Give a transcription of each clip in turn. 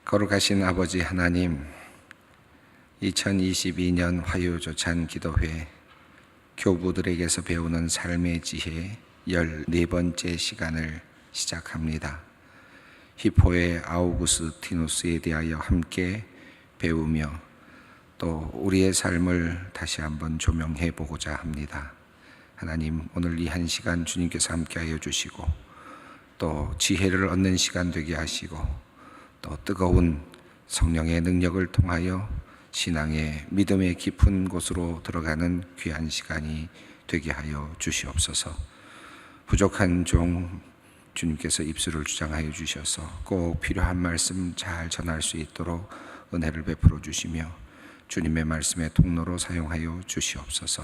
거룩하신 아버지 하나님, 2022년 화요조찬 기도회 교부들에게서 배우는 삶의 지혜 14번째 시간을 시작합니다. 히포의 아우구스티누스에 대하여 함께 배우며 또 우리의 삶을 다시 한번 조명해 보고자 합니다. 하나님, 오늘 이 한 시간 주님께서 함께하여 주시고 또 지혜를 얻는 시간 되게 하시고 또 뜨거운 성령의 능력을 통하여 신앙의 믿음의 깊은 곳으로 들어가는 귀한 시간이 되게 하여 주시옵소서. 부족한 종 주님께서 입술을 주장하여 주셔서 꼭 필요한 말씀 잘 전할 수 있도록 은혜를 베풀어 주시며 주님의 말씀의 통로로 사용하여 주시옵소서.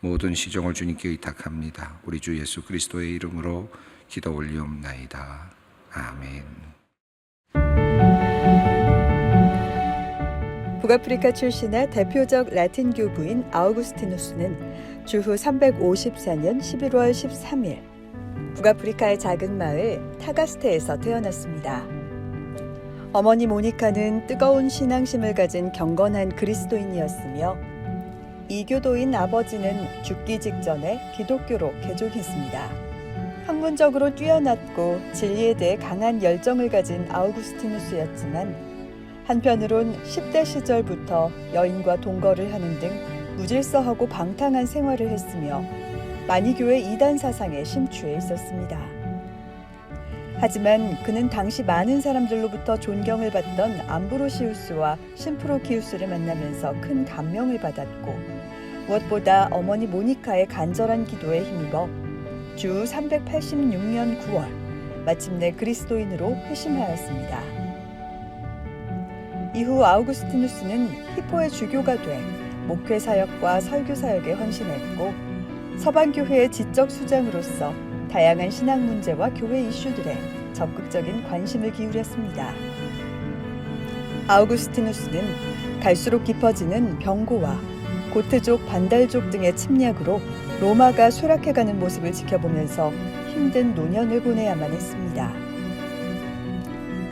모든 시종을 주님께 의탁합니다. 우리 주 예수 그리스도의 이름으로 기도 올리옵나이다. 아멘. 북아프리카 출신의 대표적 라틴 교부인 아우구스티누스는 주후 354년 11월 13일 북아프리카의 작은 마을 타가스테에서 태어났습니다. 어머니 모니카는 뜨거운 신앙심을 가진 경건한 그리스도인이었으며 이교도인 아버지는 죽기 직전에 기독교로 개종했습니다. 학문적으로 뛰어났고 진리에 대해 강한 열정을 가진 아우구스티누스였지만 한편으론 10대 시절부터 여인과 동거를 하는 등 무질서하고 방탕한 생활을 했으며 마니교의 이단 사상에 심취해 있었습니다. 하지만 그는 당시 많은 사람들로부터 존경을 받던 암브로시우스와 심프로키우스를 만나면서 큰 감명을 받았고 무엇보다 어머니 모니카의 간절한 기도에 힘입어 주 386년 9월 마침내 그리스도인으로 회심하였습니다. 이후 아우구스티누스는 히포의 주교가 돼 목회 사역과 설교 사역에 헌신했고 서방교회의 지적 수장으로서 다양한 신학 문제와 교회 이슈들에 적극적인 관심을 기울였습니다. 아우구스티누스는 갈수록 깊어지는 병고와 고트족, 반달족 등의 침략으로 로마가 쇠락해가는 모습을 지켜보면서 힘든 노년을 보내야만 했습니다.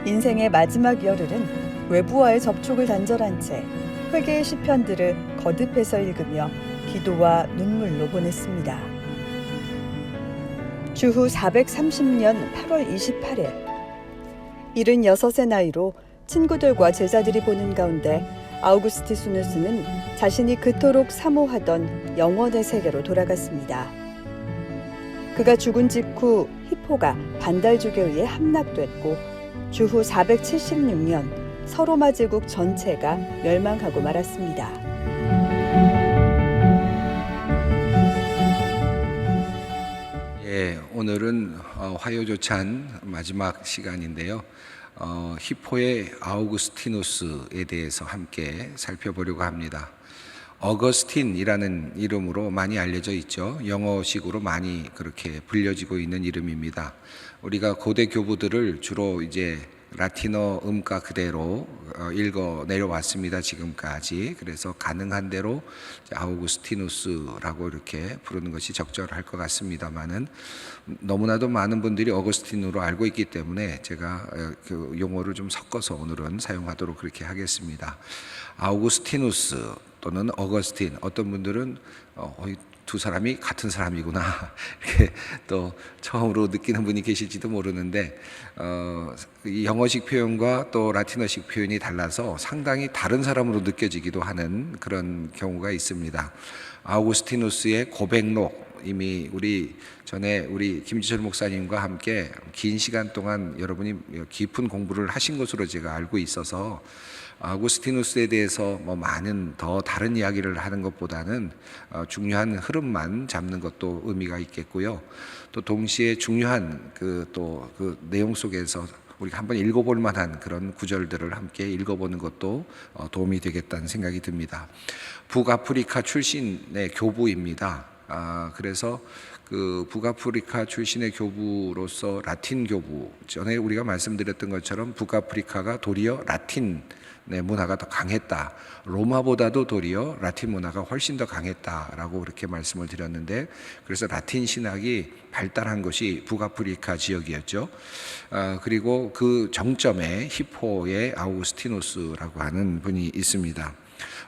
인생의 마지막 열흘은 외부와의 접촉을 단절한 채 회개의 시편들을 거듭해서 읽으며 기도와 눈물로 보냈습니다. 주후 430년 8월 28일 76의 나이로 친구들과 제자들이 보는 가운데 아우구스티누스는 자신이 그토록 사모하던 영원의 세계로 돌아갔습니다. 그가 죽은 직후 히포가 반달족에 의해 함락됐고 주후 476년 서로마 제국 전체가 멸망하고 말았습니다. 오늘은 화요조찬 마지막 시간인데요. 히포의 아우구스티누스에 대해서 함께 살펴보려고 합니다. 어거스틴이라는 이름으로 많이 알려져 있죠. 영어식으로 많이 그렇게 불려지고 있는 이름입니다. 우리가 고대 교부들을 주로 이제 라틴어 음가 그대로 읽어 내려왔습니다. 지금까지. 그래서 가능한 대로 아우구스티누스라고 이렇게 부르는 것이 적절할 것 같습니다만은 너무나도 많은 분들이 어거스틴으로 알고 있기 때문에 제가 그 용어를 좀 섞어서 오늘은 사용하도록 그렇게 하겠습니다. 아우구스티누스 또는 어거스틴, 어떤 분들은 두 사람이 같은 사람이구나 이렇게 또 처음으로 느끼는 분이 계실지도 모르는데 이 영어식 표현과 또 라틴어식 표현이 달라서 상당히 다른 사람으로 느껴지기도 하는 그런 경우가 있습니다. 아우구스티누스의 고백록, 이미 우리 김지철 목사님과 함께 긴 시간 동안 여러분이 깊은 공부를 하신 것으로 제가 알고 있어서 아우구스티누스에 대해서 많은 더 다른 이야기를 하는 것보다는 중요한 흐름만 잡는 것도 의미가 있겠고요. 또 동시에 중요한 그 내용 속에서 우리가 한번 읽어볼 만한 그런 구절들을 함께 읽어보는 것도 도움이 되겠다는 생각이 듭니다. 북아프리카 출신의 교부입니다. 그래서 그 북아프리카 출신의 교부로서 라틴 교부, 전에 우리가 말씀드렸던 것처럼 북아프리카가 도리어 라틴 문화가 더 강했다. 로마보다도 도리어 라틴 문화가 훨씬 더 강했다라고 그렇게 말씀을 드렸는데, 그래서 라틴 신학이 발달한 것이 북아프리카 지역이었죠. 그리고 그 정점에 히포의 아우구스티누스라고 하는 분이 있습니다.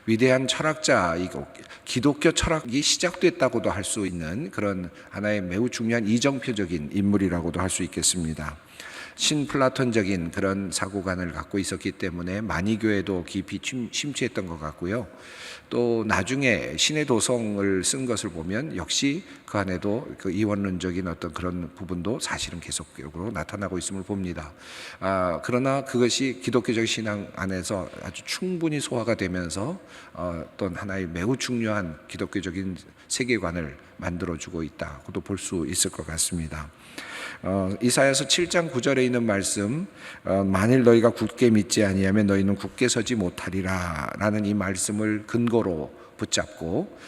위대한 철학자이고 기독교 철학이 시작됐다고도 할 수 있는 그런 하나의 매우 중요한 이정표적인 인물이라고도 할 수 있겠습니다. 신플라톤적인 그런 사고관을 갖고 있었기 때문에 마니교에도 깊이 심취했던 것 같고요. 또 나중에 신의 도성을 쓴 것을 보면 역시 그 안에도 그 이원론적인 어떤 그런 부분도 사실은 계속적으로 나타나고 있음을 봅니다. 그러나 그것이 기독교적 신앙 안에서 아주 충분히 소화가 되면서 어떤 하나의 매우 중요한 기독교적인 세계관을 만들어주고 있다고도 볼 수 있을 것 같습니다. 이사야서 7장 9절에 있는 말씀, 만일 너희가 굳게 믿지 아니하면 너희는 굳게 서지 못하리라 라는 이 말씀을 근거로 붙잡고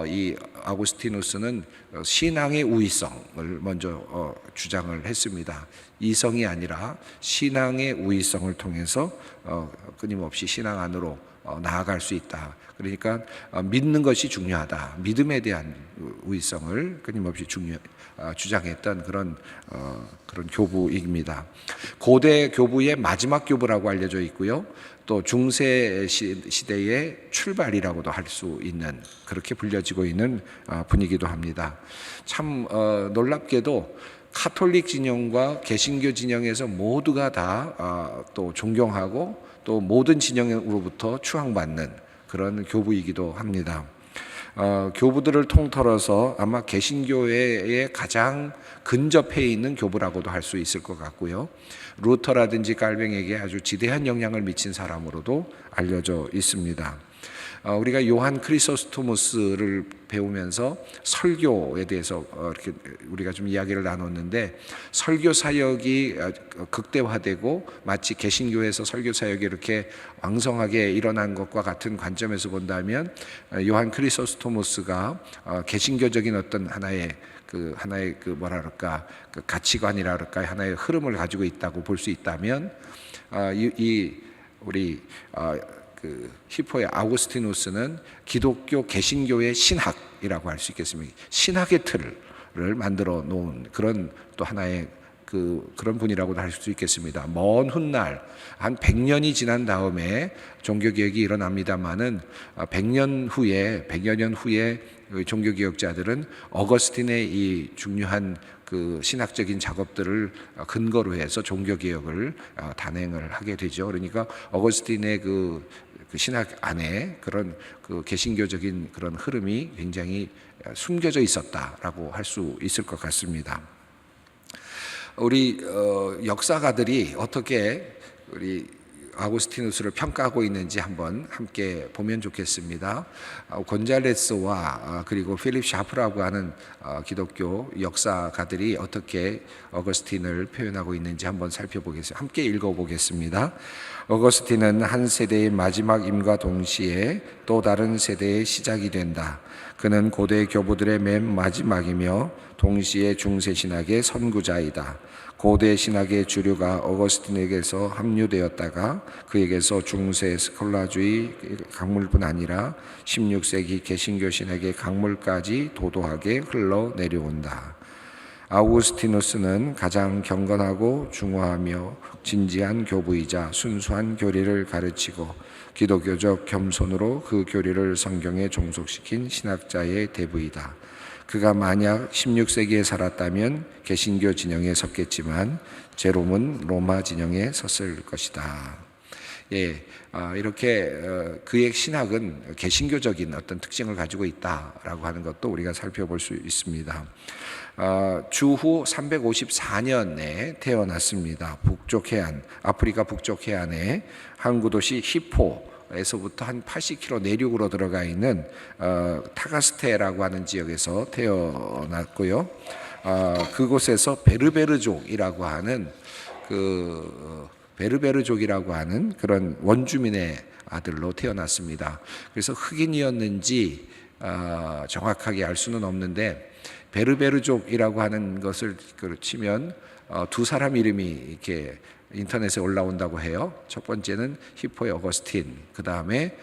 이 아구스티누스는 신앙의 우위성을 먼저 주장을 했습니다. 이성이 아니라 신앙의 우위성을 통해서 끊임없이 신앙 안으로 나아갈 수 있다. 그러니까 믿는 것이 중요하다. 믿음에 대한 우위성을 끊임없이 주장했던 그런 교부입니다. 고대 교부의 마지막 교부라고 알려져 있고요. 또 중세 시대의 출발이라고도 할 수 있는, 그렇게 불려지고 있는 분이기도 합니다. 참 놀랍게도 카톨릭 진영과 개신교 진영에서 모두가 다 또 존경하고 또 모든 진영으로부터 추앙받는 그런 교부이기도 합니다. 교부들을 통틀어서 아마 개신교회에 가장 근접해 있는 교부라고도 할 수 있을 것 같고요. 루터라든지 깔뱅에게 아주 지대한 영향을 미친 사람으로도 알려져 있습니다. 우리가 요한 크리소스토무스를 배우면서 설교에 대해서 이렇게 우리가 좀 이야기를 나눴는데, 설교 사역이 극대화되고 마치 개신교에서 설교 사역이 이렇게 왕성하게 일어난 것과 같은 관점에서 본다면, 요한 크리소스토무스가 개신교적인 어떤 하나의 그 뭐랄까 그 가치관이라 그럴까, 하나의 흐름을 가지고 있다고 볼 수 있다면, 우리 그 히포의 아우구스티누스는 기독교 개신교의 신학이라고 할 수 있겠습니다. 신학의 틀을 만들어 놓은 그런 또 하나의 그런 분이라고도 할 수 있겠습니다. 먼 훗날 한 100년이 지난 다음에 종교개혁이 일어납니다마는 100여 년 후에 종교개혁자들은 어거스틴의 이 중요한 그 신학적인 작업들을 근거로 해서 종교개혁을 단행을 하게 되죠. 그러니까 어거스틴의 그 신학 안에 그런 그 개신교적인 그런 흐름이 굉장히 숨겨져 있었다라고 할 수 있을 것 같습니다. 우리 역사가들이 어떻게 우리 아구스티누스를 평가하고 있는지 한번 함께 보면 좋겠습니다. 곤잘레스와 그리고 필립 샤프라고 하는 기독교 역사가들이 어떻게 어거스틴을 표현하고 있는지 한번 살펴보겠습니다. 함께 읽어보겠습니다. 어거스틴은 한 세대의 마지막임과 동시에 또 다른 세대의 시작이 된다. 그는 고대 교부들의 맨 마지막이며 동시에 중세 신학의 선구자이다. 고대 신학의 주류가 어거스틴에게서 합류되었다가 그에게서 중세 스콜라주의 강물뿐 아니라 16세기 개신교 신학의 강물까지 도도하게 흘러내려온다. 아우구스티누스는 가장 경건하고 중후하며 진지한 교부이자 순수한 교리를 가르치고 기독교적 겸손으로 그 교리를 성경에 종속시킨 신학자의 대부이다. 그가 만약 16세기에 살았다면 개신교 진영에 섰겠지만 제롬은 로마 진영에 섰을 것이다. 이렇게 그의 신학은 개신교적인 어떤 특징을 가지고 있다라고 하는 것도 우리가 살펴볼 수 있습니다. 주후 354년에 태어났습니다. 북쪽 해안, 아프리카 북쪽 해안에 항구 도시 히포에서부터 한 80km 내륙으로 들어가 있는 타가스테라고 하는 지역에서 태어났고요. 그곳에서 베르베르족이라고 하는 그런 원주민의 아들로 태어났습니다. 그래서 흑인이었는지 정확하게 알 수는 없는데 베르베르족이라고 하는 것을 치면 두 사람 이름이 이렇게 인터넷에 올라온다고 해요. 첫 번째는 히포의 어거스틴, 그 다음에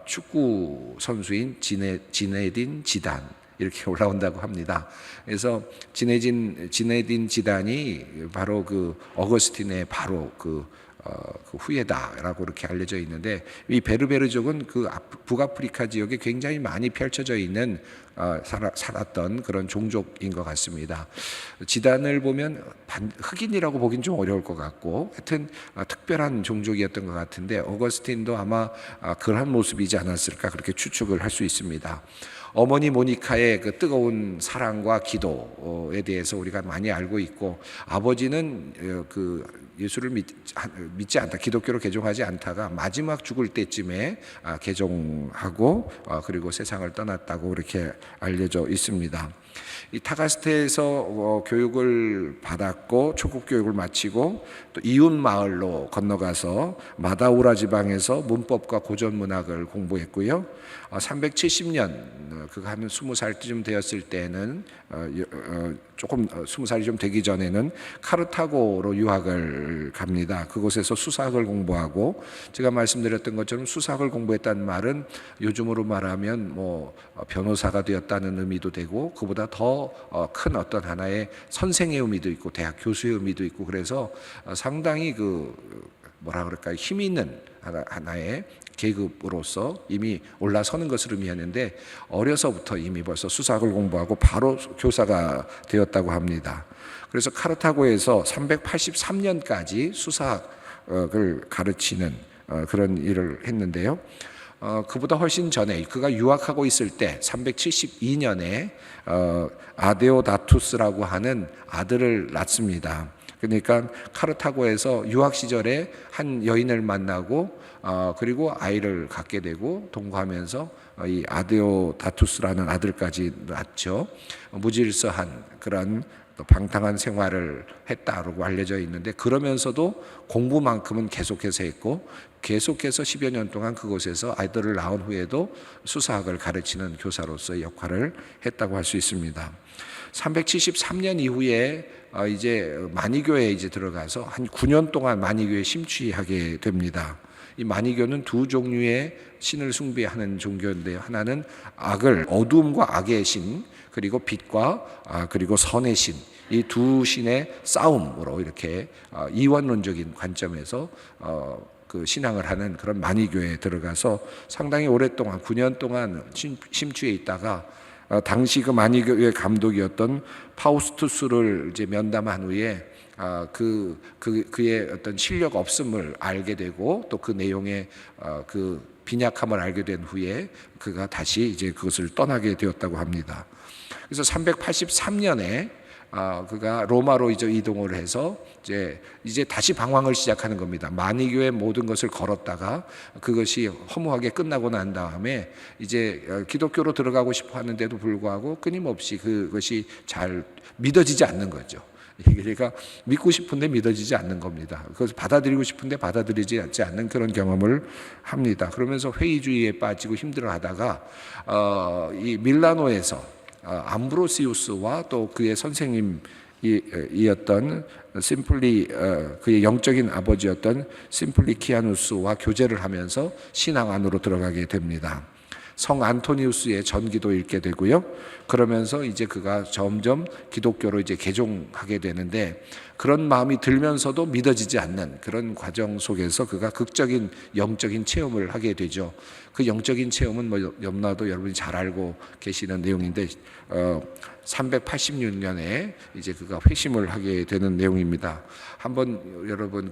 축구 선수인 지네딘 지단 이렇게 올라온다고 합니다. 그래서 지네딘 지단이 바로 그 어거스틴의 바로 그 후예다라고 이렇게 알려져 있는데, 이 베르베르족은 그 북아프리카 지역에 굉장히 많이 펼쳐져 있는 살았던 그런 종족인 것 같습니다. 지단을 보면 흑인이라고 보긴 좀 어려울 것 같고, 하여튼 특별한 종족이었던 것 같은데, 어거스틴도 아마 그러한 모습이지 않았을까 그렇게 추측을 할 수 있습니다. 어머니 모니카의 그 뜨거운 사랑과 기도에 대해서 우리가 많이 알고 있고, 아버지는 그 예수를 믿지 않다, 기독교로 개종하지 않다가 마지막 죽을 때쯤에 개종하고 그리고 세상을 떠났다고 이렇게 알려져 있습니다. 이 타가스테에서 교육을 받았고 초급 교육을 마치고 또 이웃 마을로 건너가서 마다우라 지방에서 문법과 고전 문학을 공부했고요. 370년 그가 한 20살쯤 되었을 때는 조금 20살이 좀 되기 전에는 카르타고로 유학을 갑니다. 그곳에서 수사학을 공부하고, 제가 말씀드렸던 것처럼 수사학을 공부했다는 말은 요즘으로 말하면 뭐 변호사가 되었다는 의미도 되고, 그보다 더 큰 어떤 하나의 선생의 의미도 있고 대학 교수의 의미도 있고, 그래서 상당히 그 뭐라 그럴까요, 힘이 있는 하나의 계급으로서 이미 올라서는 것을 의미하는데, 어려서부터 이미 벌써 수사학을 공부하고 바로 교사가 되었다고 합니다. 그래서 카르타고에서 383년까지 수사학을 가르치는 그런 일을 했는데요. 그보다 훨씬 전에 그가 유학하고 있을 때 372년에 아데오다투스라고 하는 아들을 낳습니다. 그러니까 카르타고에서 유학 시절에 한 여인을 만나고 그리고 아이를 갖게 되고 동거하면서 이 아데오다투스라는 아들까지 낳죠. 무질서한 그런 방탕한 생활을 했다라고 알려져 있는데, 그러면서도 공부만큼은 계속해서 했고, 계속해서 10여 년 동안 그곳에서 아이들을 낳은 후에도 수사학을 가르치는 교사로서의 역할을 했다고 할 수 있습니다. 373년 이후에 이제 마니교에 이제 들어가서 한 9년 동안 마니교에 심취하게 됩니다. 이 마니교는 두 종류의 신을 숭배하는 종교인데요. 하나는 어두움과 악의 신, 그리고 빛과 그리고 선의 신, 이 두 신의 싸움으로 이렇게 이원론적인 관점에서 그 신앙을 하는 그런 마니교에 들어가서 상당히 오랫동안 9년 동안 심취해 있다가 당시 그 마니교의 감독이었던 파우스투스를 이제 면담한 후에 그의 어떤 실력 없음을 알게 되고, 또 그 내용의 그 빈약함을 알게 된 후에 그가 다시 이제 그것을 떠나게 되었다고 합니다. 그래서 383년에 그가 로마로 이제 이동을 해서 이제 다시 방황을 시작하는 겁니다. 마니교의 모든 것을 걸었다가 그것이 허무하게 끝나고 난 다음에 이제 기독교로 들어가고 싶어 하는데도 불구하고 끊임없이 그것이 잘 믿어지지 않는 거죠. 그러니까 믿고 싶은데 믿어지지 않는 겁니다. 그래서 받아들이고 싶은데 받아들이지 않는 그런 경험을 합니다. 그러면서 회의주의에 빠지고 힘들어하다가 이 밀라노에서 암브로시우스와 또 그의 선생님이었던 그의 영적인 아버지였던 심플리키아누스와 교제를 하면서 신앙 안으로 들어가게 됩니다. 성 안토니우스의 전기도 읽게 되고요. 그러면서 이제 그가 점점 기독교로 이제 개종하게 되는데, 그런 마음이 들면서도 믿어지지 않는 그런 과정 속에서 그가 극적인 영적인 체험을 하게 되죠. 그 영적인 체험은 뭐 너무나도 여러분이 잘 알고 계시는 내용인데, 386년에 이제 그가 회심을 하게 되는 내용입니다. 한번 여러분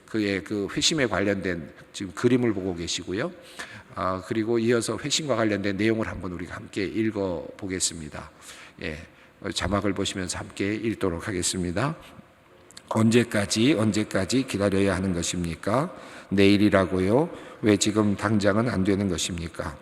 그의 그 회심에 관련된 지금 그림을 보고 계시고요. 그리고 이어서 회심과 관련된 내용을 한번 우리가 함께 읽어 보겠습니다. 자막을 보시면서 함께 읽도록 하겠습니다. 언제까지 기다려야 하는 것입니까? 내일이라고요? 왜 지금 당장은 안 되는 것입니까?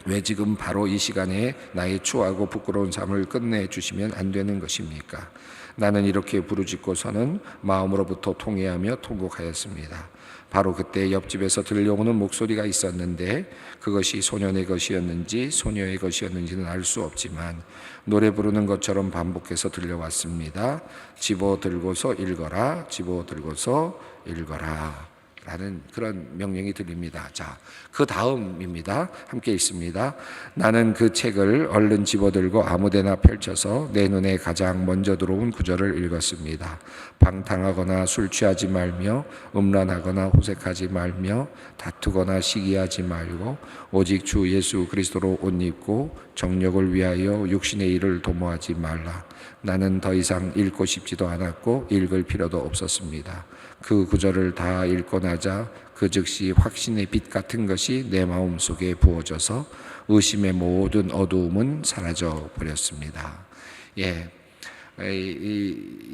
왜 지금 바로 이 시간에 나의 추하고 부끄러운 삶을 끝내주시면 안 되는 것입니까? 나는 이렇게 부르짖고서는 마음으로부터 통회하며 통곡하였습니다. 바로 그때 옆집에서 들려오는 목소리가 있었는데 그것이 소년의 것이었는지 소녀의 것이었는지는 알 수 없지만 노래 부르는 것처럼 반복해서 들려왔습니다. 집어들고서 읽어라, 집어들고서 읽어라 라는 그런 명령이 들립니다. 자, 그 다음입니다. 함께 읽습니다. 나는 그 책을 얼른 집어들고 아무데나 펼쳐서 내 눈에 가장 먼저 들어온 구절을 읽었습니다. 방탕하거나 술 취하지 말며 음란하거나 호색하지 말며 다투거나 시기하지 말고 오직 주 예수 그리스도로 옷 입고 정욕을 위하여 육신의 일을 도모하지 말라. 나는 더 이상 읽고 싶지도 않았고 읽을 필요도 없었습니다. 그 구절을 다 읽고 나자 그 즉시 확신의 빛 같은 것이 내 마음속에 부어져서 의심의 모든 어두움은 사라져 버렸습니다. 이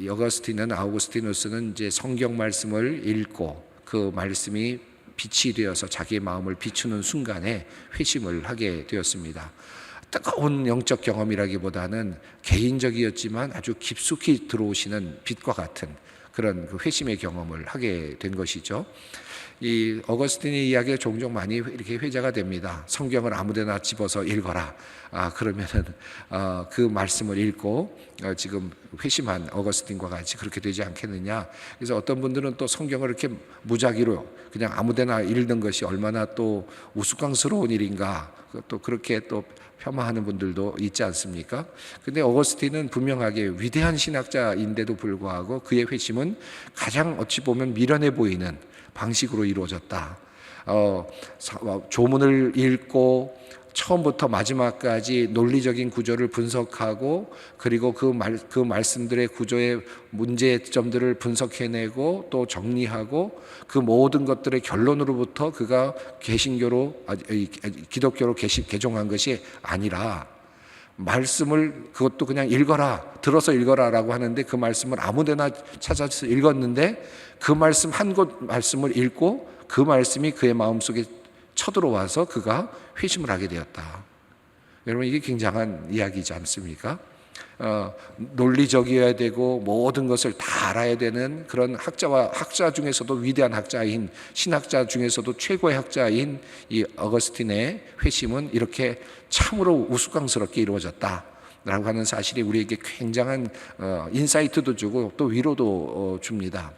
아우구스티누스는 이제 성경 말씀을 읽고 그 말씀이 빛이 되어서 자기의 마음을 비추는 순간에 회심을 하게 되었습니다. 뜨거운 영적 경험이라기보다는 개인적이었지만 아주 깊숙이 들어오시는 빛과 같은 그런 그 회심의 경험을 하게 된 것이죠. 이 어거스틴의 이야기가 종종 많이 이렇게 회자가 됩니다. 성경을 아무데나 집어서 읽어라. 그러면은 그 말씀을 읽고 지금 회심한 어거스틴과 같이 그렇게 되지 않겠느냐. 그래서 어떤 분들은 또 성경을 이렇게 무작위로 그냥 아무데나 읽는 것이 얼마나 또 우스꽝스러운 일인가. 또 그렇게 또 폄하하는 분들도 있지 않습니까? 근데 어거스틴은 분명하게 위대한 신학자인데도 불구하고 그의 회심은 가장 어찌 보면 미련해 보이는 방식으로 이루어졌다. 조문을 읽고 처음부터 마지막까지 논리적인 구조를 분석하고 그리고 그 말씀들의 구조의 문제점들을 분석해내고 또 정리하고 그 모든 것들의 결론으로부터 그가 기독교로 개종한 것이 아니라 말씀을 그것도 그냥 읽어라, 들어서 읽어라라고 하는데 그 말씀을 아무데나 찾아서 읽었는데 그 말씀 한 곳 말씀을 읽고 그 말씀이 그의 마음속에 쳐들어와서 그가 회심을 하게 되었다. 여러분 이게 굉장한 이야기지 않습니까? 논리적이어야 되고 모든 것을 다 알아야 되는 그런 학자 중에서도 위대한 학자인 신학자 중에서도 최고의 학자인 이 어거스틴의 회심은 이렇게 참으로 우스꽝스럽게 이루어졌다라고 하는 사실이 우리에게 굉장한 인사이트도 주고 또 위로도 줍니다.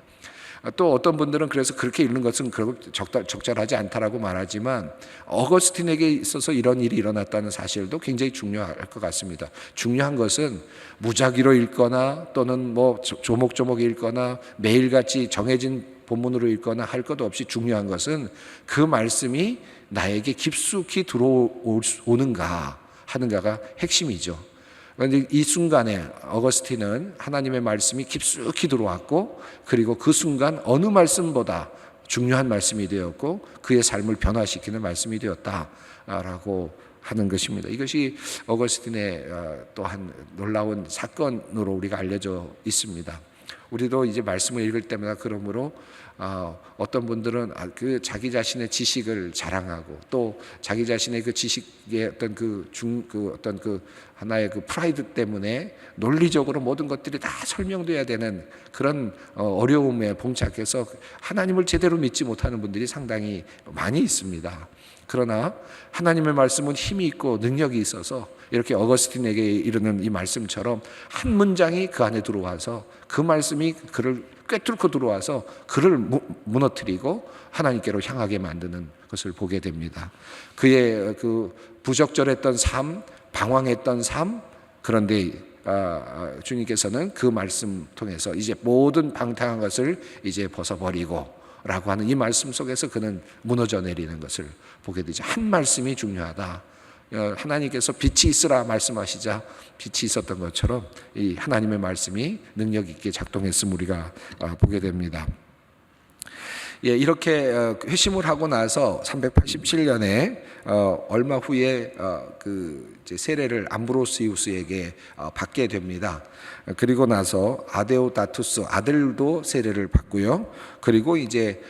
또 어떤 분들은 그래서 그렇게 읽는 것은 적절하지 않다라고 말하지만 어거스틴에게 있어서 이런 일이 일어났다는 사실도 굉장히 중요할 것 같습니다. 중요한 것은 무작위로 읽거나 또는 뭐 조목조목 읽거나 매일같이 정해진 본문으로 읽거나 할 것 없이 중요한 것은 그 말씀이 나에게 깊숙이 들어오는가 하는가가 핵심이죠. 그런데 이 순간에 어거스틴은 하나님의 말씀이 깊숙이 들어왔고 그리고 그 순간 어느 말씀보다 중요한 말씀이 되었고 그의 삶을 변화시키는 말씀이 되었다라고 하는 것입니다. 이것이 어거스틴의 또한 놀라운 사건으로 우리가 알려져 있습니다. 우리도 이제 말씀을 읽을 때마다 그러므로 어떤 분들은 그 자기 자신의 지식을 자랑하고 또 자기 자신의 그 지식의 어떤 어떤 하나의 그 프라이드 때문에 논리적으로 모든 것들이 다 설명돼야 되는 그런 어려움에 봉착해서 하나님을 제대로 믿지 못하는 분들이 상당히 많이 있습니다. 그러나 하나님의 말씀은 힘이 있고 능력이 있어서 이렇게 어거스틴에게 이르는 이 말씀처럼 한 문장이 그 안에 들어와서 그 말씀이 그를 꿰뚫고 들어와서 그를 무너뜨리고 하나님께로 향하게 만드는 것을 보게 됩니다. 그의 그 부적절했던 삶, 방황했던 삶, 그런데 주님께서는 그 말씀 통해서 이제 모든 방탕한 것을 이제 벗어버리고 라고 하는 이 말씀 속에서 그는 무너져 내리는 것을 보게 되죠. 한 말씀이 중요하다. 하나님께서 빛이 있으라 말씀하시자 빛이 있었던 것처럼 이 하나님의 말씀이 능력 있게 작동했음을 우리가 보게 됩니다. 이렇게 회심을 하고 나서 387년에 얼마 후에 이제 세례를 암브로시우스에게 받게 됩니다. 그리고 나서 아데오다투스 아들도 세례를 받고요. 그리고 이제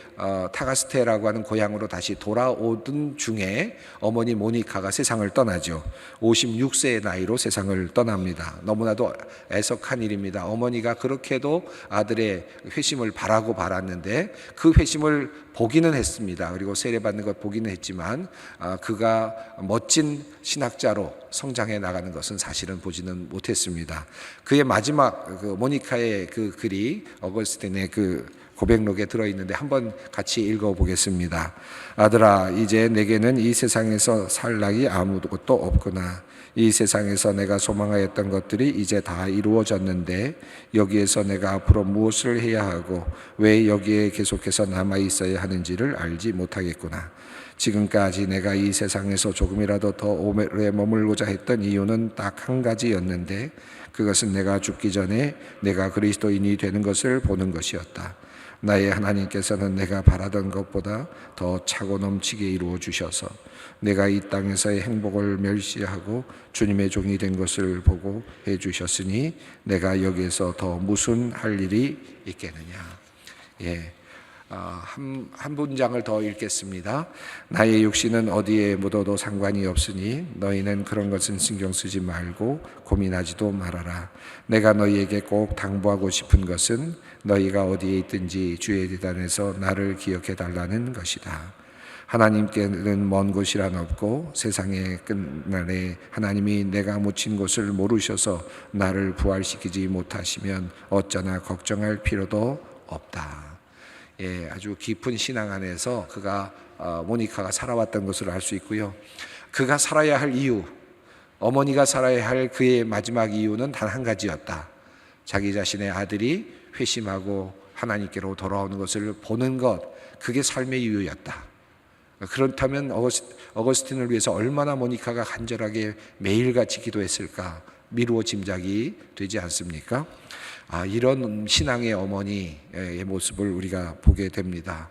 타가스테라고 하는 고향으로 다시 돌아오던 중에 어머니 모니카가 세상을 떠나죠. 56세의 나이로 세상을 떠납니다. 너무나도 애석한 일입니다. 어머니가 그렇게도 아들의 회심을 바라고 바랐는데 그 회심을 보기는 했습니다. 그리고 세례받는 것 보기는 했지만 그가 멋진 신학자로 성장해 나가는 것은 사실은 보지는 못했습니다. 그의 마지막 그 모니카의 그 글이 어거스틴의 그 고백록에 들어있는데 한번 같이 읽어보겠습니다. 아들아, 이제 내게는 이 세상에서 살 낙이 아무것도 없구나. 이 세상에서 내가 소망하였던 것들이 이제 다 이루어졌는데 여기에서 내가 앞으로 무엇을 해야 하고 왜 여기에 계속해서 남아 있어야 하는지를 알지 못하겠구나. 지금까지 내가 이 세상에서 조금이라도 더 오래 머물고자 했던 이유는 딱 한 가지였는데 그것은 내가 죽기 전에 내가 그리스도인이 되는 것을 보는 것이었다. 나의 하나님께서는 내가 바라던 것보다 더 차고 넘치게 이루어 주셔서 내가 이 땅에서의 행복을 멸시하고 주님의 종이 된 것을 보고 해 주셨으니 내가 여기에서 더 무슨 할 일이 있겠느냐. 한 문장을 더 읽겠습니다. 나의 육신은 어디에 묻어도 상관이 없으니 너희는 그런 것은 신경 쓰지 말고 고민하지도 말아라. 내가 너희에게 꼭 당부하고 싶은 것은 너희가 어디에 있든지 주의 대단에서 나를 기억해 달라는 것이다. 하나님께는 먼 곳이란 없고 세상의 끝날에 하나님이 내가 묻힌 곳을 모르셔서 나를 부활시키지 못하시면 어쩌나 걱정할 필요도 없다. 아주 깊은 신앙 안에서 그가 모니카가 살아왔던 것을 알 수 있고요. 그가 살아야 할 이유, 어머니가 살아야 할 그의 마지막 이유는 단 한 가지였다. 자기 자신의 아들이 회심하고 하나님께로 돌아오는 것을 보는 것, 그게 삶의 이유였다. 그렇다면 어거스틴을 위해서 얼마나 모니카가 간절하게 매일같이 기도했을까 미루어 짐작이 되지 않습니까? 이런 신앙의 어머니의 모습을 우리가 보게 됩니다.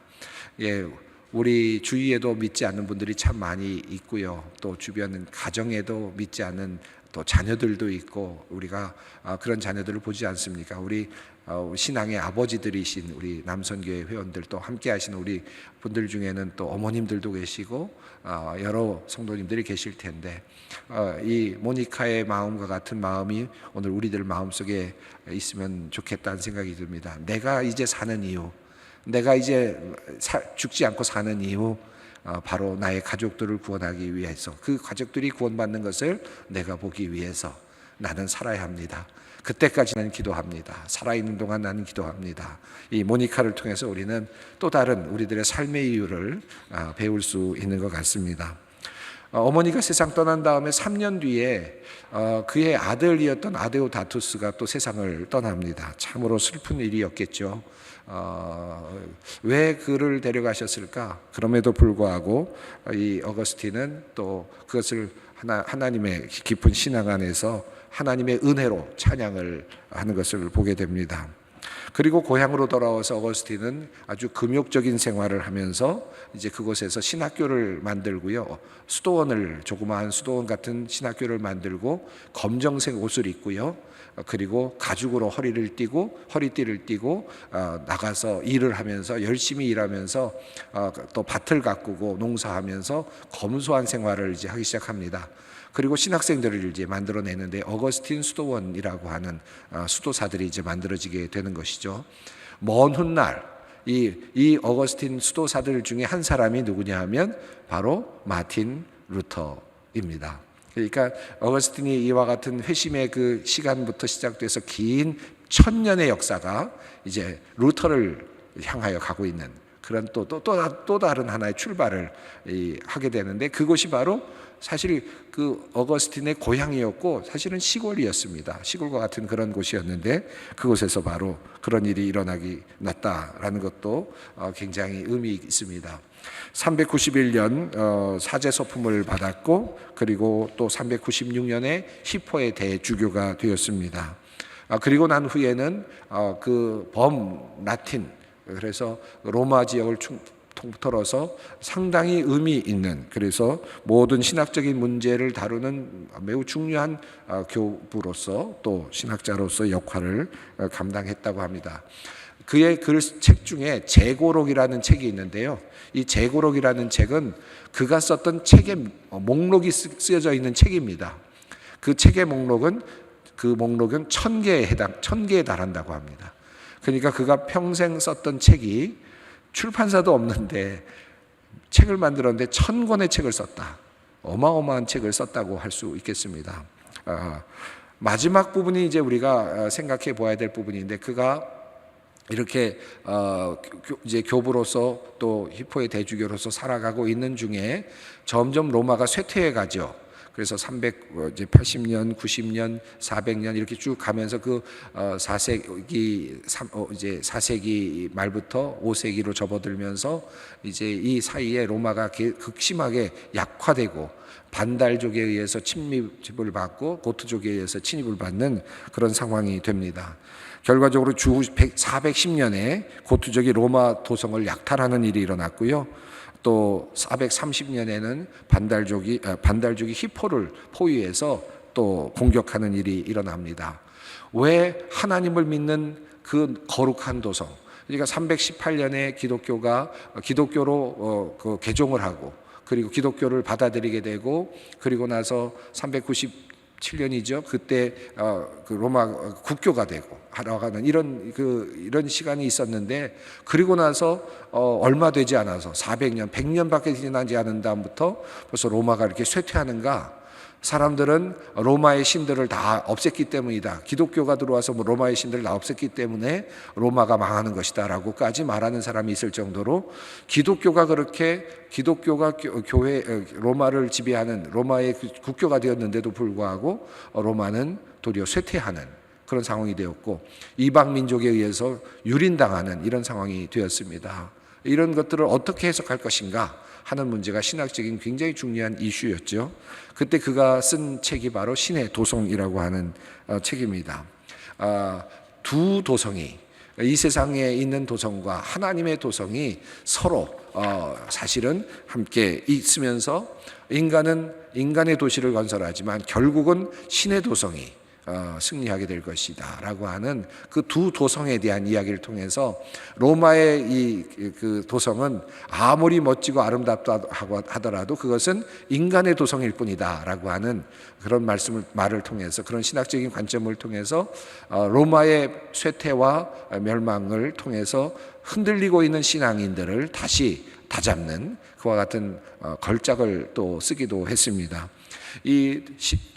우리 주위에도 믿지 않는 분들이 참 많이 있고요. 또 주변 가정에도 믿지 않는 또 자녀들도 있고 우리가 그런 자녀들을 보지 않습니까? 우리 신앙의 아버지들이신 우리 남선교회 회원들 또 함께 하시는 우리 분들 중에는 또 어머님들도 계시고 여러 성도님들이 계실 텐데 이 모니카의 마음과 같은 마음이 오늘 우리들 마음속에 있으면 좋겠다는 생각이 듭니다. 내가 이제 사는 이유, 내가 이제 죽지 않고 사는 이유, 바로 나의 가족들을 구원하기 위해서, 그 가족들이 구원받는 것을 내가 보기 위해서 나는 살아야 합니다. 그때까지는 기도합니다. 살아있는 동안 나는 기도합니다. 이 모니카를 통해서 우리는 또 다른 우리들의 삶의 이유를 배울 수 있는 것 같습니다. 어머니가 세상 떠난 다음에 3년 뒤에 그의 아들이었던 아데오다투스가 또 세상을 떠납니다. 참으로 슬픈 일이었겠죠. 왜 그를 데려가셨을까? 그럼에도 불구하고 이 어거스틴은 또 그것을 하나님의 깊은 신앙 안에서 하나님의 은혜로 찬양을 하는 것을 보게 됩니다. 그리고 고향으로 돌아와서 어거스틴은 아주 금욕적인 생활을 하면서 이제 그곳에서 신학교를 만들고요. 조그마한 수도원 같은 신학교를 만들고 검정색 옷을 입고요. 그리고 가죽으로 허리띠를 띠고 나가서 일을 하면서 열심히 일하면서 또 밭을 가꾸고 농사하면서 검소한 생활을 이제 하기 시작합니다. 그리고 신학생들을 이제 만들어내는데 어거스틴 수도원이라고 하는 수도사들이 이제 만들어지게 되는 것이죠. 먼 훗날 이 어거스틴 수도사들 중에 한 사람이 누구냐 하면 바로 마틴 루터입니다. 그러니까 어거스틴이 이와 같은 회심의 그 시간부터 시작돼서 긴 1000년의 역사가 이제 루터를 향하여 가고 있는 그런 또 다른 하나의 출발을 하게 되는데, 그것이 바로 사실 그 어거스틴의 고향이었고 사실은 시골이었습니다. 시골과 같은 그런 곳이었는데 그곳에서 바로 그런 일이 일어나기 났다라는 것도 굉장히 의미 있습니다. 391년 사제서품을 받았고 그리고 또 396년에 히포의 대주교가 되었습니다. 그리고 난 후에는 그 범라틴, 그래서 로마 지역을 통틀어서 상당히 의미 있는, 그래서 모든 신학적인 문제를 다루는 매우 중요한 교부로서 또 신학자로서 역할을 감당했다고 합니다. 그의 책 중에 제고록이라는 책이 있는데요. 이 제고록이라는 책은 그가 썼던 책의 목록이 쓰여져 있는 책입니다. 그 책의 목록은 1000개에 달한다고 합니다. 그러니까 그가 평생 썼던 책이 출판사도 없는데 책을 만들었는데 1000권의 책을 썼다. 어마어마한 책을 썼다고 할 수 있겠습니다. 마지막 부분이 이제 우리가 생각해 보아야 될 부분인데, 그가 이렇게 이제 교부로서 또 히포의 대주교로서 살아가고 있는 중에 점점 로마가 쇠퇴해 가죠. 그래서 380년, 90년, 400년 이렇게 쭉 가면서 그 4세기 말부터 5세기로 접어들면서 이제 이 사이에 로마가 극심하게 약화되고 반달족에 의해서 침입을 받고 고트족에 의해서 침입을 받는 그런 상황이 됩니다. 결과적으로 주 410년에 고트족이 로마 도성을 약탈하는 일이 일어났고요. 또 430년에는 반달족이 히포를 포위해서 또 공격하는 일이 일어납니다. 왜 하나님을 믿는 그 거룩한 도성, 그러니까 318년에 기독교로 개종을 하고, 그리고 기독교를 받아들이게 되고, 그리고 나서 397년이죠. 그때 그 로마 국교가 되고 하러가는 이런 시간이 있었는데, 그리고 나서 얼마 되지 않아서 400년, 100년밖에 지나지 않은 다음부터 벌써 로마가 이렇게 쇠퇴하는가? 사람들은 로마의 신들을 다 없앴기 때문이다. 기독교가 들어와서 로마의 신들을 다 없앴기 때문에 로마가 망하는 것이다라고까지 말하는 사람이 있을 정도로 기독교가 로마를 지배하는 로마의 국교가 되었는데도 불구하고 로마는 도리어 쇠퇴하는 그런 상황이 되었고, 이방 민족에 의해서 유린당하는 이런 상황이 되었습니다. 이런 것들을 어떻게 해석할 것인가 하는 문제가 신학적인 굉장히 중요한 이슈였죠. 그때 그가 쓴 책이 바로 신의 도성이라고 하는 책입니다. 두 도성이, 이 세상에 있는 도성과 하나님의 도성이 서로 사실은 함께 있으면서 인간은 인간의 도시를 건설하지만 결국은 신의 도성이 승리하게 될 것이다 라고 하는 그 두 도성에 대한 이야기를 통해서 로마의 그 도성은 아무리 멋지고 아름답다 하더라도 그것은 인간의 도성일 뿐이다 라고 하는 그런 말을 통해서, 그런 신학적인 관점을 통해서 로마의 쇠퇴와 멸망을 통해서 흔들리고 있는 신앙인들을 다시 다잡는 그와 같은 걸작을 또 쓰기도 했습니다. 이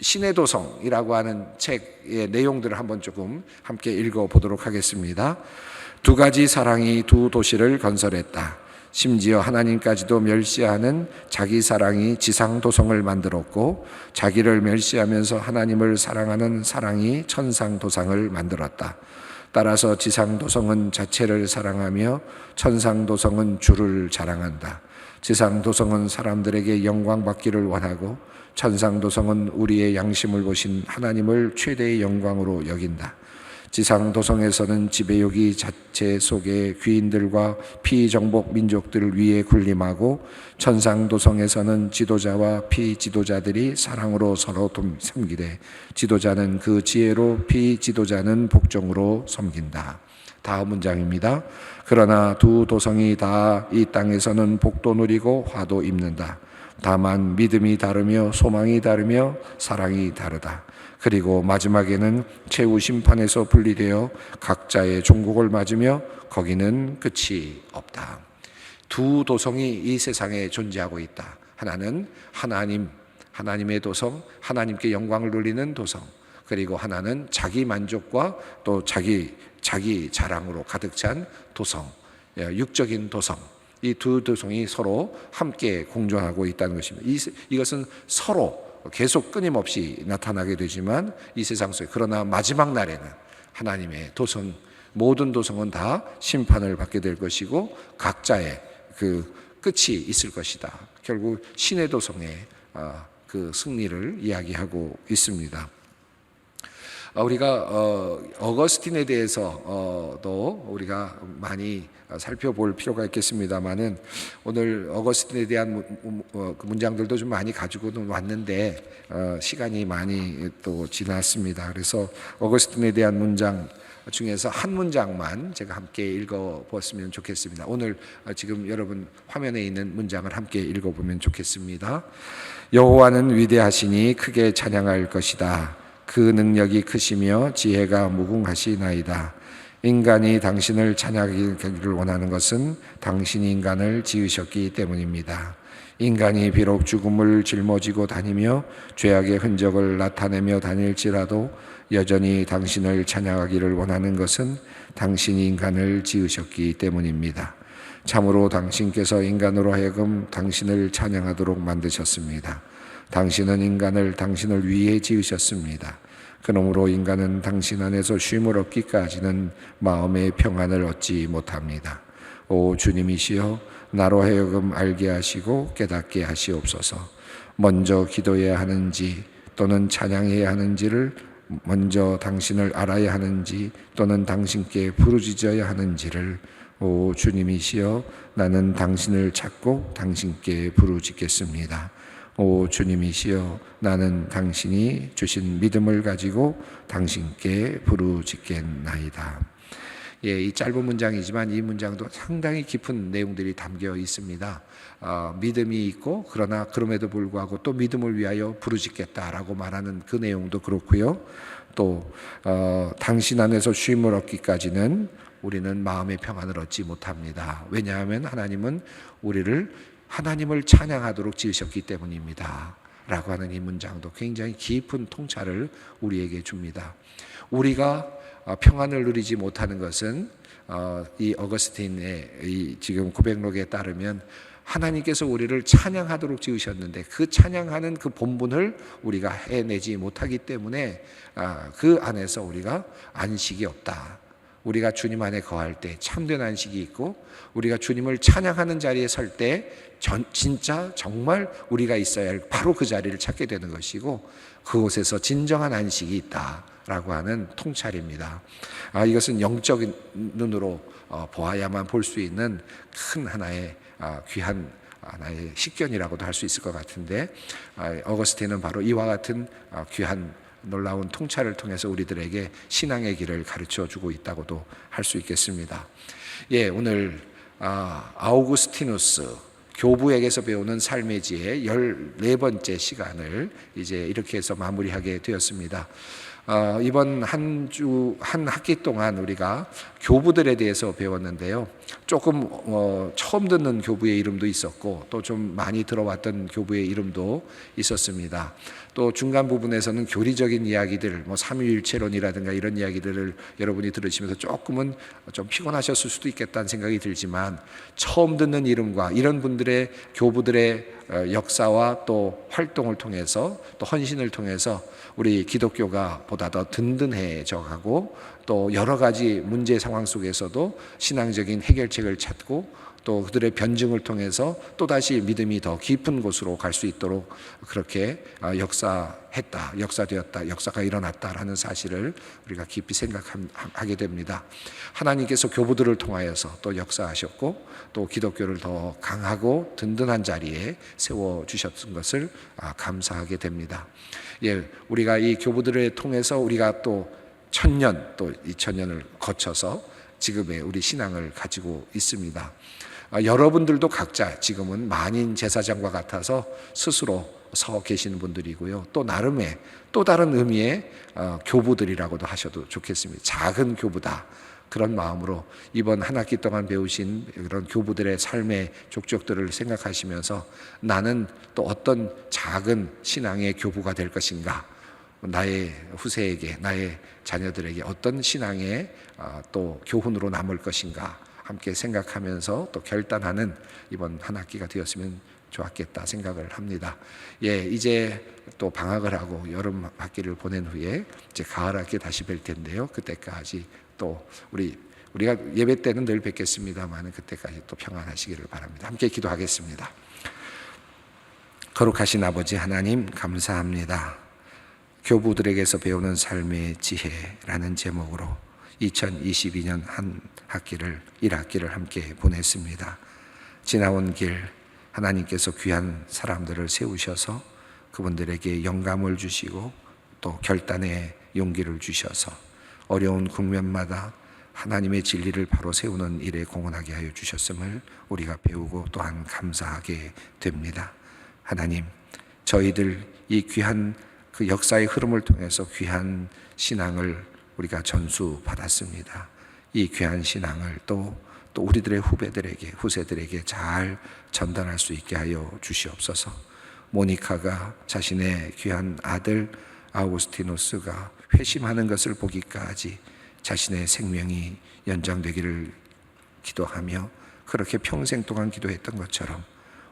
신의 도성이라고 하는 책의 내용들을 한번 조금 함께 읽어보도록 하겠습니다. 두 가지 사랑이 두 도시를 건설했다. 심지어 하나님까지도 멸시하는 자기 사랑이 지상 도성을 만들었고, 자기를 멸시하면서 하나님을 사랑하는 사랑이 천상 도성을 만들었다. 따라서 지상 도성은 자체를 사랑하며 천상 도성은 주를 자랑한다. 지상 도성은 사람들에게 영광 받기를 원하고, 천상 도성은 우리의 양심을 보신 하나님을 최대의 영광으로 여긴다. 지상 도성에서는 지배욕이 자체 속에 귀인들과 피정복 민족들 위에 군림하고, 천상 도성에서는 지도자와 피지도자들이 사랑으로 서로 섬기되, 지도자는 그 지혜로 피지도자는 복종으로 섬긴다. 다음 문장입니다. 그러나 두 도성이 다 이 땅에서는 복도 누리고 화도 입는다. 다만 믿음이 다르며 소망이 다르며 사랑이 다르다. 그리고 마지막에는 최후 심판에서 분리되어 각자의 종국을 맞으며 거기는 끝이 없다. 두 도성이 이 세상에 존재하고 있다. 하나는 하나님의 도성, 하나님께 영광을 돌리는 도성. 그리고 하나는 자기 만족과 또 자기 자랑으로 가득 찬 도성, 육적인 도성. 이 두 도성이 서로 함께 공존하고 있다는 것입니다. 이것은 서로 계속 끊임없이 나타나게 되지만 이 세상 속에, 그러나 마지막 날에는 하나님의 도성, 모든 도성은 다 심판을 받게 될 것이고 각자의 그 끝이 있을 것이다. 결국 신의 도성의 그 승리를 이야기하고 있습니다. 우리가 어거스틴에 대해서도 우리가 많이 살펴볼 필요가 있겠습니다만은, 오늘 어거스틴에 대한 문장들도 좀 많이 가지고는 왔는데 시간이 많이 또 지났습니다. 그래서 어거스틴에 대한 문장 중에서 한 문장만 제가 함께 읽어보았으면 좋겠습니다. 오늘 지금 여러분 화면에 있는 문장을 함께 읽어보면 좋겠습니다. 여호와는 위대하시니 크게 찬양할 것이다. 그 능력이 크시며 지혜가 무궁하시나이다. 인간이 당신을 찬양하기를 원하는 것은 당신이 인간을 지으셨기 때문입니다. 인간이 비록 죽음을 짊어지고 다니며 죄악의 흔적을 나타내며 다닐지라도 여전히 당신을 찬양하기를 원하는 것은 당신이 인간을 지으셨기 때문입니다. 참으로 당신께서 인간으로 하여금 당신을 찬양하도록 만드셨습니다. 당신은 인간을 당신을 위해 지으셨습니다. 그러므로 인간은 당신 안에서 쉼을 얻기까지는 마음의 평안을 얻지 못합니다. 오 주님이시여, 나로 하여금 알게 하시고 깨닫게 하시옵소서. 먼저 기도해야 하는지 또는 찬양해야 하는지를, 먼저 당신을 알아야 하는지 또는 당신께 부르짖어야 하는지를, 오 주님이시여, 나는 당신을 찾고 당신께 부르짖겠습니다. 오 주님이시여, 나는 당신이 주신 믿음을 가지고 당신께 부르짖겠나이다. 예, 이 짧은 문장이지만 이 문장도 상당히 깊은 내용들이 담겨 있습니다. 믿음이 있고 그러나 그럼에도 불구하고 또 믿음을 위하여 부르짖겠다라고 말하는 그 내용도 그렇고요. 또 당신 안에서 쉼을 얻기까지는 우리는 마음의 평안을 얻지 못합니다. 왜냐하면 하나님은 우리를 하나님을 찬양하도록 지으셨기 때문입니다. 라고 하는 이 문장도 굉장히 깊은 통찰을 우리에게 줍니다. 우리가 평안을 누리지 못하는 것은 이 어거스틴의 이 지금 고백록에 따르면 하나님께서 우리를 찬양하도록 지으셨는데 그 찬양하는 그 본분을 우리가 해내지 못하기 때문에 그 안에서 우리가 안식이 없다. 우리가 주님 안에 거할 때 참된 안식이 있고 우리가 주님을 찬양하는 자리에 설 때 진짜 정말 우리가 있어야 할 바로 그 자리를 찾게 되는 것이고 그곳에서 진정한 안식이 있다라고 하는 통찰입니다. 이것은 영적인 눈으로 보아야만 볼 수 있는 큰 하나의 귀한 하나의 식견이라고도 할 수 있을 것 같은데 어거스틴은 바로 이와 같은 귀한 놀라운 통찰을 통해서 우리들에게 신앙의 길을 가르쳐 주고 있다고도 할 수 있겠습니다. 예, 오늘 아우구스티누스 교부에게서 배우는 삶의 지혜 14번째 시간을 이제 이렇게 해서 마무리하게 되었습니다. 이번 한 학기 동안 우리가 교부들에 대해서 배웠는데요. 조금 처음 듣는 교부의 이름도 있었고 또 좀 많이 들어왔던 교부의 이름도 있었습니다. 또 중간 부분에서는 교리적인 이야기들, 삼위일체론이라든가 이런 이야기들을 여러분이 들으시면서 조금은 좀 피곤하셨을 수도 있겠다는 생각이 들지만 처음 듣는 이름과 이런 분들의 교부들의 역사와 또 활동을 통해서 또 헌신을 통해서 우리 기독교가 보다 더 든든해져 가고 또 여러 가지 문제 상황 속에서도 신앙적인 해결책을 찾고 또 그들의 변증을 통해서 또다시 믿음이 더 깊은 곳으로 갈 수 있도록 그렇게 역사했다, 역사되었다, 역사가 일어났다라는 사실을 우리가 깊이 생각하게 됩니다. 하나님께서 교부들을 통하여서 또 역사하셨고 또 기독교를 더 강하고 든든한 자리에 세워주셨던 것을 감사하게 됩니다. 예, 우리가 이 교부들을 통해서 우리가 또 1000년 또 2000년을 거쳐서 지금의 우리 신앙을 가지고 있습니다. 여러분들도 각자 지금은 만인 제사장과 같아서 스스로 서 계시는 분들이고요. 또 나름의 또 다른 의미의 교부들이라고도 하셔도 좋겠습니다. 작은 교부다. 그런 마음으로 이번 한 학기 동안 배우신 그런 교부들의 삶의 족적들을 생각하시면서 나는 또 어떤 작은 신앙의 교부가 될 것인가, 나의 후세에게, 나의 자녀들에게 어떤 신앙의 또 교훈으로 남을 것인가 함께 생각하면서 또 결단하는 이번 한 학기가 되었으면 좋았겠다 생각을 합니다. 예, 이제 또 방학을 하고 여름 학기를 보낸 후에 이제 가을 학기 다시 뵐 텐데요. 그때까지 또 우리가 예배 때는 늘 뵙겠습니다만 그때까지 또 평안하시기를 바랍니다. 함께 기도하겠습니다. 거룩하신 아버지 하나님 감사합니다. 교부들에게서 배우는 삶의 지혜라는 제목으로 2022년 한 학기를 1학기를 함께 보냈습니다. 지나온 길 하나님께서 귀한 사람들을 세우셔서 그분들에게 영감을 주시고 또 결단의 용기를 주셔서 어려운 국면마다 하나님의 진리를 바로 세우는 일에 공헌하게 하여 주셨음을 우리가 배우고 또한 감사하게 됩니다. 하나님, 저희들 이 귀한 그 역사의 흐름을 통해서 귀한 신앙을 우리가 전수받았습니다. 이 귀한 신앙을 또 우리들의 후세들에게 잘 전달할 수 있게 하여 주시옵소서. 모니카가 자신의 귀한 아들 아우구스티누스가 회심하는 것을 보기까지 자신의 생명이 연장되기를 기도하며 그렇게 평생 동안 기도했던 것처럼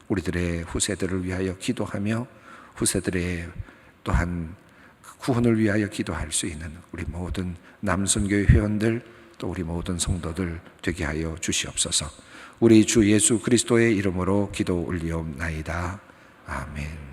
우리들의 후세들을 위하여 기도하며 후세들의 또한 구원을 위하여 기도할 수 있는 우리 모든 남순교회 회원들 또 우리 모든 성도들 되게 하여 주시옵소서. 우리 주 예수 그리스도의 이름으로 기도 올리옵나이다. 아멘.